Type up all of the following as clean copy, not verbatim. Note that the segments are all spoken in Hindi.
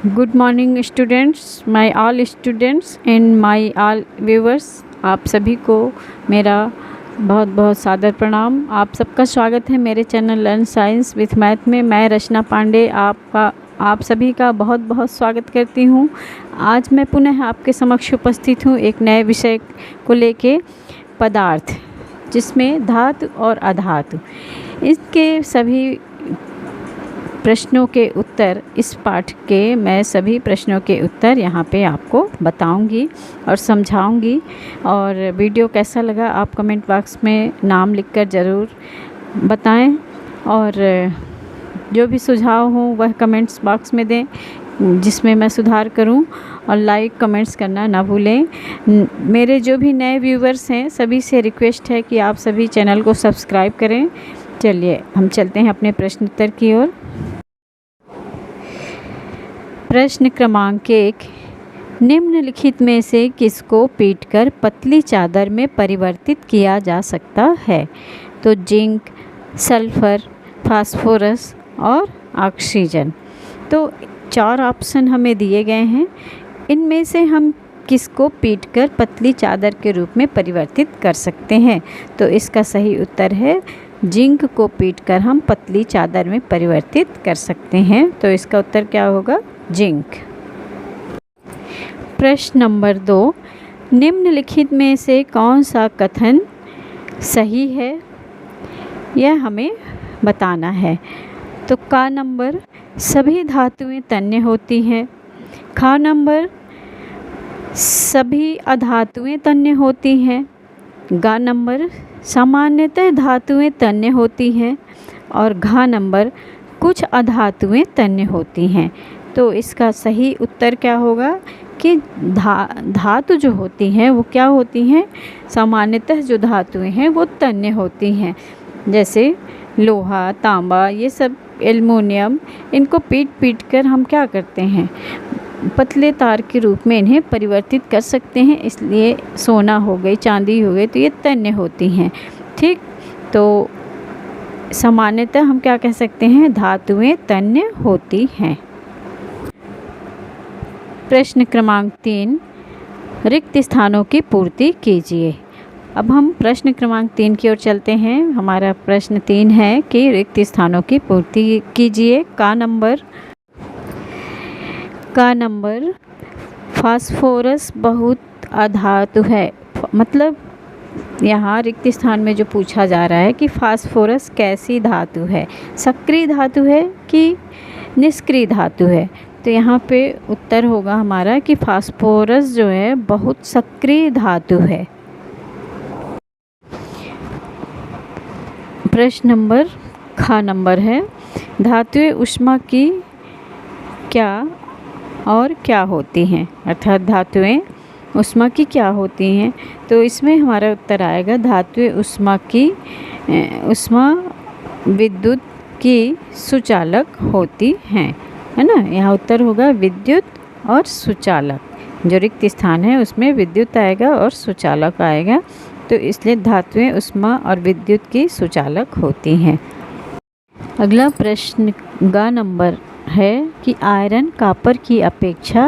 Good morning students, my all students and my all viewers. आप सभी को मेरा बहुत बहुत सादर प्रणाम। आप सबका स्वागत है मेरे channel learn science with math में। मैं रचना पांडे आप सभी का बहुत बहुत स्वागत करती हूँ। आज मैं पुनः आपके समक्ष उपस्थित हूँ एक नए विषय को लेके, पदार्थ, जिसमें धातु और अधातु, इसके सभी प्रश्नों के उत्तर, इस पाठ के मैं सभी प्रश्नों के उत्तर यहाँ पे आपको बताऊंगी और समझाऊंगी। और वीडियो कैसा लगा आप कमेंट बॉक्स में नाम लिखकर ज़रूर बताएं, और जो भी सुझाव हो वह कमेंट्स बॉक्स में दें जिसमें मैं सुधार करूं, और लाइक कमेंट्स करना ना भूलें। मेरे जो भी नए व्यूवर्स हैं सभी से रिक्वेस्ट है कि आप सभी चैनल को सब्सक्राइब करें। चलिए हम चलते हैं अपने प्रश्न उत्तर की ओर। प्रश्न क्रमांक 1, निम्नलिखित में से किसको पीटकर पतली चादर में परिवर्तित किया जा सकता है? तो जिंक, सल्फर, फास्फोरस और ऑक्सीजन। तो 4 ऑप्शन हमें दिए गए हैं। इनमें से हम किसको पीटकर पतली चादर के रूप में परिवर्तित कर सकते हैं? तो इसका सही उत्तर है जिंक को पीटकर हम पतली चादर में परिवर्तित कर सकते हैं। तो इसका उत्तर क्या होगा? जिंक। प्रश्न नंबर 2, निम्नलिखित में से कौन सा कथन सही है, यह हमें बताना है। तो का नंबर, सभी धातुएं तन्य होती हैं। खा नंबर, सभी अधातुएं तन्य होती हैं। गा नंबर, सामान्यतः धातुएं तन्य होती हैं। और घा नंबर, कुछ अधातुएं तन्य होती हैं। तो इसका सही उत्तर क्या होगा कि धातु जो होती हैं वो क्या होती हैं? सामान्यतः जो धातुएं हैं वो तन्य होती हैं, जैसे लोहा, तांबा, ये सब, एल्युमिनियम, इनको पीट कर हम क्या करते हैं? पतले तार के रूप में इन्हें परिवर्तित कर सकते हैं। इसलिए सोना हो गई, चांदी हो गई, तो ये तन्य होती हैं। ठीक, तो सामान्यतः हम क्या कह सकते हैं? धातुएं तन्य होती हैं। प्रश्न क्रमांक 3, रिक्त स्थानों की पूर्ति कीजिए। अब हम प्रश्न क्रमांक 3 की ओर चलते हैं। हमारा प्रश्न 3 है कि रिक्त स्थानों की पूर्ति कीजिए। का नंबर, फास्फोरस बहुत अधातु है। मतलब यहाँ रिक्त स्थान में जो पूछा जा रहा है कि फास्फोरस कैसी धातु है, सक्रिय धातु है कि निष्क्रिय धातु है? तो यहाँ पे उत्तर होगा हमारा कि फास्फोरस जो है बहुत सक्रिय धातु है। प्रश्न नंबर खा नंबर है, धातुएं ऊष्मा की क्या और क्या होती हैं? अर्थात धातुएं ऊष्मा की क्या होती हैं? तो इसमें हमारा उत्तर आएगा धातुएं ऊष्मा विद्युत की सुचालक होती हैं, है ना। यहाँ उत्तर होगा विद्युत और सुचालक। जो रिक्त स्थान है उसमें विद्युत आएगा और सुचालक आएगा, तो इसलिए धातुएं ऊष्मा और विद्युत की सुचालक होती हैं। अगला प्रश्न गा नंबर है कि आयरन कॉपर की अपेक्षा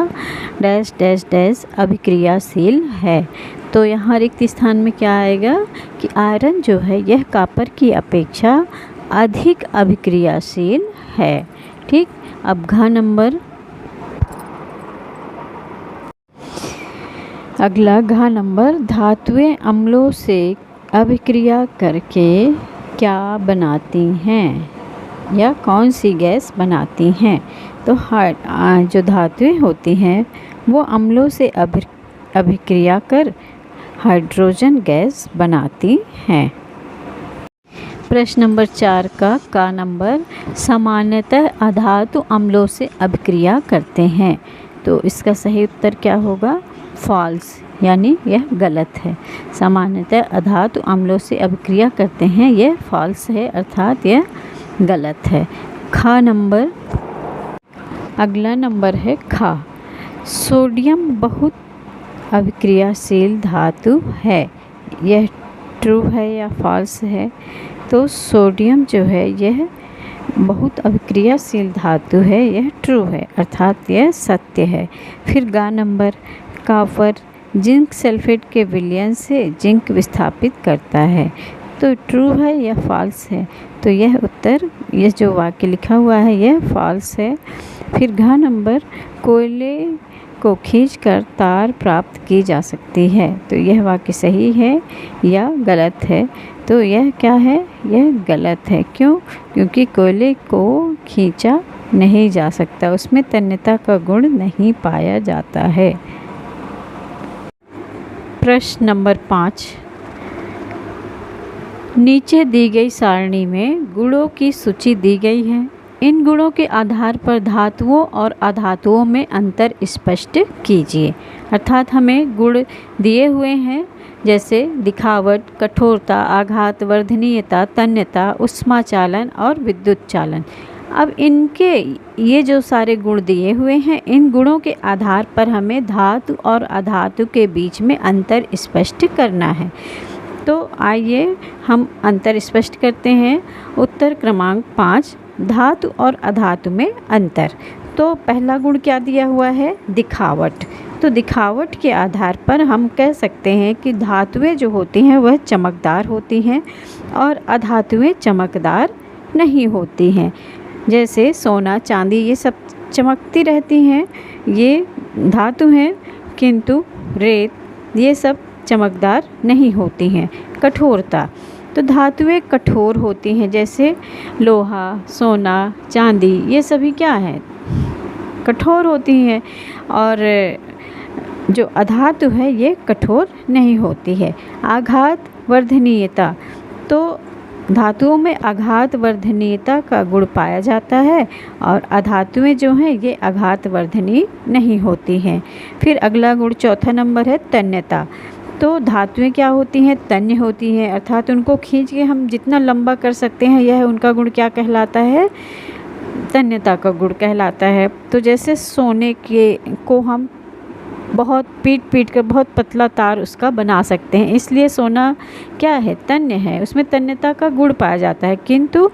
डैश डैश डैश अभिक्रियाशील है। तो यहाँ रिक्त स्थान में क्या आएगा कि आयरन जो है यह कॉपर की अपेक्षा अधिक अभिक्रियाशील है। ठीक, अब घा नंबर, अगला घा नंबर, धातुएं अम्लों से अभिक्रिया करके क्या बनाती हैं या कौन सी गैस बनाती हैं? तो जो धातुएं होती हैं वो अम्लों से अभिक्रिया कर हाइड्रोजन गैस बनाती हैं। प्रश्न नंबर 4 का नंबर, सामान्यतः अधातु अम्लों से अभिक्रिया करते हैं। तो इसका सही उत्तर क्या होगा? फॉल्स, यानी यह गलत है। सामान्यतः अधातु अम्लों से अभिक्रिया करते हैं, यह फॉल्स है, अर्थात यह गलत है। खा नंबर, अगला नंबर है खा, सोडियम बहुत अभिक्रियाशील धातु है। यह ट्रू है या फॉल्स है? तो सोडियम जो है यह बहुत अभिक्रियाशील धातु है, यह ट्रू है, अर्थात यह सत्य है। फिर गा नंबर, कॉपर जिंक सल्फेट के विलयन से जिंक विस्थापित करता है, तो ट्रू है या फॉल्स है? तो यह उत्तर, यह जो वाक्य लिखा हुआ है यह फॉल्स है। फिर घ नंबर, कोयले को खींचकर तार प्राप्त की जा सकती है, तो यह वाक्य सही है या गलत है? तो यह क्या है? यह गलत है। क्यों? क्योंकि कोयले को खींचा नहीं जा सकता, उसमें तन्यता का गुण नहीं पाया जाता है। प्रश्न नंबर 5, नीचे दी गई सारणी में गुणों की सूची दी गई है। इन गुणों के आधार पर धातुओं और अधातुओं में अंतर स्पष्ट कीजिए। अर्थात हमें गुण दिए हुए हैं, जैसे दिखावट, कठोरता, आघात, वर्धनीयता, तन्यता, ऊष्माचालन और विद्युत चालन। अब इनके ये जो सारे गुण दिए हुए हैं, इन गुणों के आधार पर हमें धातु और अधातु के बीच में अंतर स्पष्ट करना है। तो आइए हम अंतर स्पष्ट करते हैं। उत्तर क्रमांक 5, धातु और अधातु में अंतर। तो पहला गुण क्या दिया हुआ है? दिखावट। तो दिखावट के आधार पर हम कह सकते हैं कि धातुएं जो होती हैं वह चमकदार होती हैं और अधातुएं चमकदार नहीं होती हैं। जैसे सोना, चांदी, ये सब चमकती रहती हैं, ये धातु हैं, किंतु रेत ये सब चमकदार नहीं होती हैं। कठोरता, तो धातुएं कठोर होती हैं, जैसे लोहा, सोना, चांदी, ये सभी क्या हैं? कठोर होती हैं। और जो अधातु है ये कठोर नहीं होती है। आघात, वर्धनीयता, तो धातुओं में आघात वर्धनीयता का गुण पाया जाता है और अधातुएं जो हैं ये आघात वर्धनीय नहीं होती हैं। फिर अगला गुण, चौथा नंबर है तन्यता। तो धातुएं क्या होती हैं? तन्य होती हैं, अर्थात उनको खींच के हम जितना लंबा कर सकते हैं, यह उनका गुण क्या कहलाता है? तन्यता का गुण कहलाता है। तो जैसे सोने के को हम बहुत पीट कर बहुत पतला तार उसका बना सकते हैं, इसलिए सोना क्या है? तन्य है, उसमें तन्यता का गुण पाया जाता है। किंतु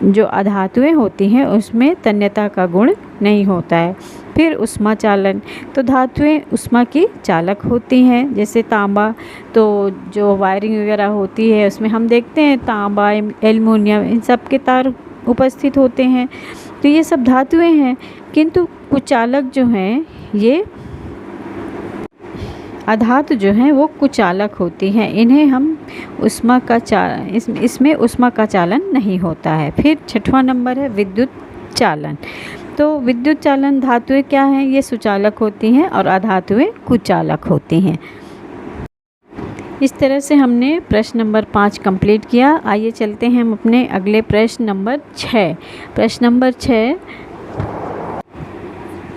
जो अधातुएं होती हैं उसमें तन्यता का गुण नहीं होता है। फिर ऊष्माचालन, तो धातुएं ऊष्मा की चालक होती हैं, जैसे तांबा, तो जो वायरिंग वगैरह होती है उसमें हम देखते हैं तांबा, एल्युमिनियम, इन सब के तार उपस्थित होते हैं, तो ये सब धातुएं हैं। किंतु कुचालक जो हैं ये अधातु जो हैं वो कुचालक होती हैं, इन्हें हम ऊष्मा का इसमें ऊष्मा का चालन नहीं होता है। फिर छठवां नंबर है विद्युत चालन। तो विद्युत चालन धातुएं क्या हैं? ये सुचालक होती हैं और अधातुएं कुचालक होती हैं। इस तरह से हमने प्रश्न नंबर 5 कंप्लीट किया। आइए चलते हैं हम अपने अगले प्रश्न नंबर 6।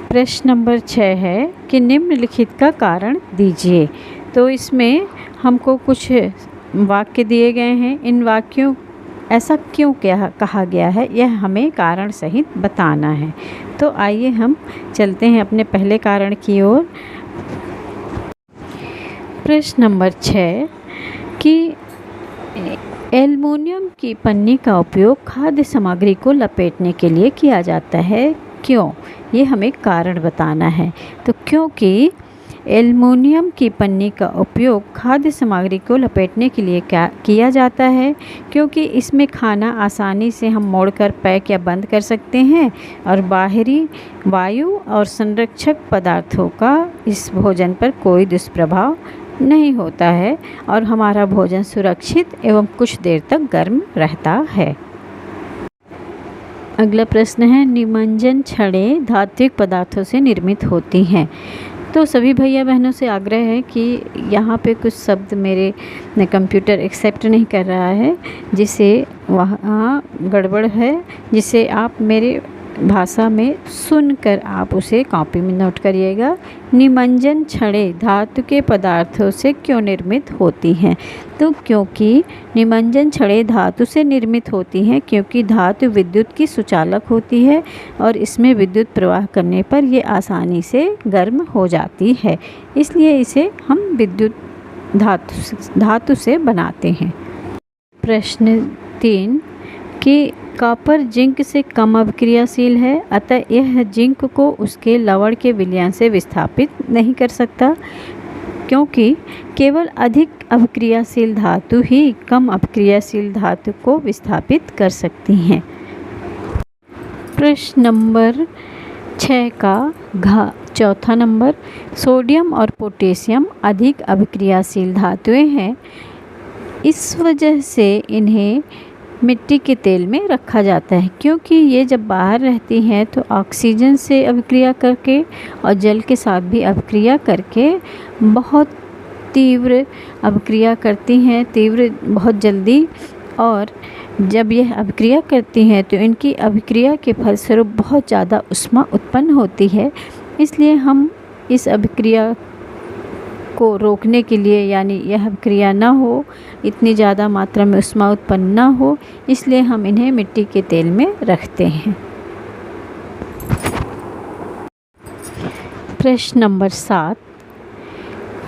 प्रश्न नंबर 6 है कि निम्नलिखित का कारण दीजिए। तो इसमें हमको कुछ वाक्य दिए गए हैं, इन वाक्यों ऐसा क्यों कहा गया है यह हमें कारण सहित बताना है। तो आइए हम चलते हैं अपने पहले कारण की ओर। प्रश्न नंबर 6 कि एल्युमिनियम की पन्नी का उपयोग खाद्य सामग्री को लपेटने के लिए किया जाता है, क्यों? ये हमें कारण बताना है। तो क्योंकि एल्युमिनियम की पन्नी का उपयोग खाद्य सामग्री को लपेटने के लिए क्या किया जाता है? क्योंकि इसमें खाना आसानी से हम मोड़कर पैक या बंद कर सकते हैं और बाहरी वायु और संरक्षक पदार्थों का इस भोजन पर कोई दुष्प्रभाव नहीं होता है और हमारा भोजन सुरक्षित एवं कुछ देर तक गर्म रहता है। अगला प्रश्न है, निमज्जन छड़ें धात्विक पदार्थों से निर्मित होती हैं। तो सभी भैया बहनों से आग्रह है कि यहाँ पे कुछ शब्द मेरे कंप्यूटर एक्सेप्ट नहीं कर रहा है, जिसे वहाँ गड़बड़ है, जिसे आप मेरे भाषा में सुनकर आप उसे कॉपी में नोट करिएगा। निमज्जन छड़ें धातु के पदार्थों से क्यों निर्मित होती हैं? तो क्योंकि निमज्जन छड़ें धातु से निर्मित होती हैं क्योंकि धातु विद्युत की सुचालक होती है और इसमें विद्युत प्रवाह करने पर ये आसानी से गर्म हो जाती है, इसलिए इसे हम विद्युत धातु से बनाते हैं। प्रश्न 3 कि कॉपर जिंक से कम अभिक्रियाशील है, अतः यह जिंक को उसके लवण के विलयन से विस्थापित नहीं कर सकता, क्योंकि केवल अधिक अभिक्रियाशील धातु ही कम अभिक्रियाशील धातु को विस्थापित कर सकती हैं। प्रश्न नंबर 6 का घ चौथा नंबर, सोडियम और पोटेशियम अधिक अभिक्रियाशील धातुएं हैं, इस वजह से इन्हें मिट्टी के तेल में रखा जाता है, क्योंकि ये जब बाहर रहती हैं तो ऑक्सीजन से अभिक्रिया करके और जल के साथ भी अभिक्रिया करके बहुत तीव्र अभिक्रिया करती हैं, तीव्र बहुत जल्दी। और जब यह अभिक्रिया करती हैं तो इनकी अभिक्रिया के फलस्वरूप बहुत ज़्यादा ऊष्मा उत्पन्न होती है। इसलिए हम इस अभिक्रिया को रोकने के लिए, यानी यह अभिक्रिया ना हो, इतनी ज़्यादा मात्रा में ऊष्मा उत्पन्न ना हो, इसलिए हम इन्हें मिट्टी के तेल में रखते हैं। प्रश्न नंबर 7,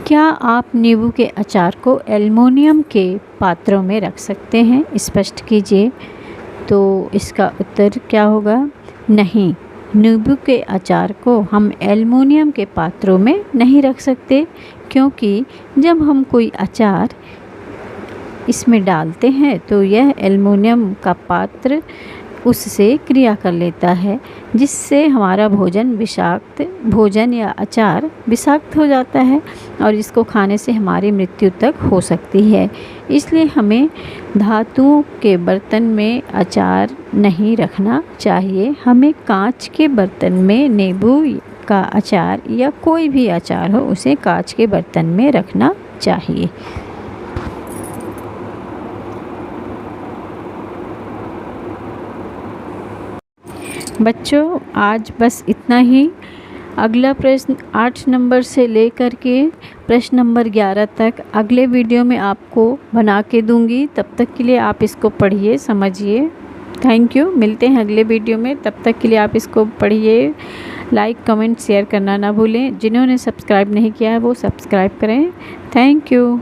क्या आप नींबू के अचार को एल्युमिनियम के पात्रों में रख सकते हैं? स्पष्ट कीजिए। तो इसका उत्तर क्या होगा? नहीं, नींबू के अचार को हम एल्युमिनियम के पात्रों में नहीं रख सकते, क्योंकि जब हम कोई अचार इसमें डालते हैं तो यह एल्युमिनियम का पात्र उससे क्रिया कर लेता है, जिससे हमारा भोजन या अचार विषाक्त हो जाता है और इसको खाने से हमारी मृत्यु तक हो सकती है। इसलिए हमें धातुओं के बर्तन में अचार नहीं रखना चाहिए। हमें कांच के बर्तन में नींबू का अचार या कोई भी अचार हो, उसे कांच के बर्तन में रखना चाहिए। बच्चों, आज बस इतना ही। अगला प्रश्न 8 नंबर से लेकर के प्रश्न नंबर 11 तक अगले वीडियो में आपको बना के दूंगी। तब तक के लिए आप इसको पढ़िए, समझिए। Thank you. मिलते हैं अगले वीडियो में। तब तक के लिए आप इसको पढ़िए, लाइक कमेंट शेयर करना ना भूलें। जिन्होंने सब्सक्राइब नहीं किया है वो सब्सक्राइब करें। Thank you.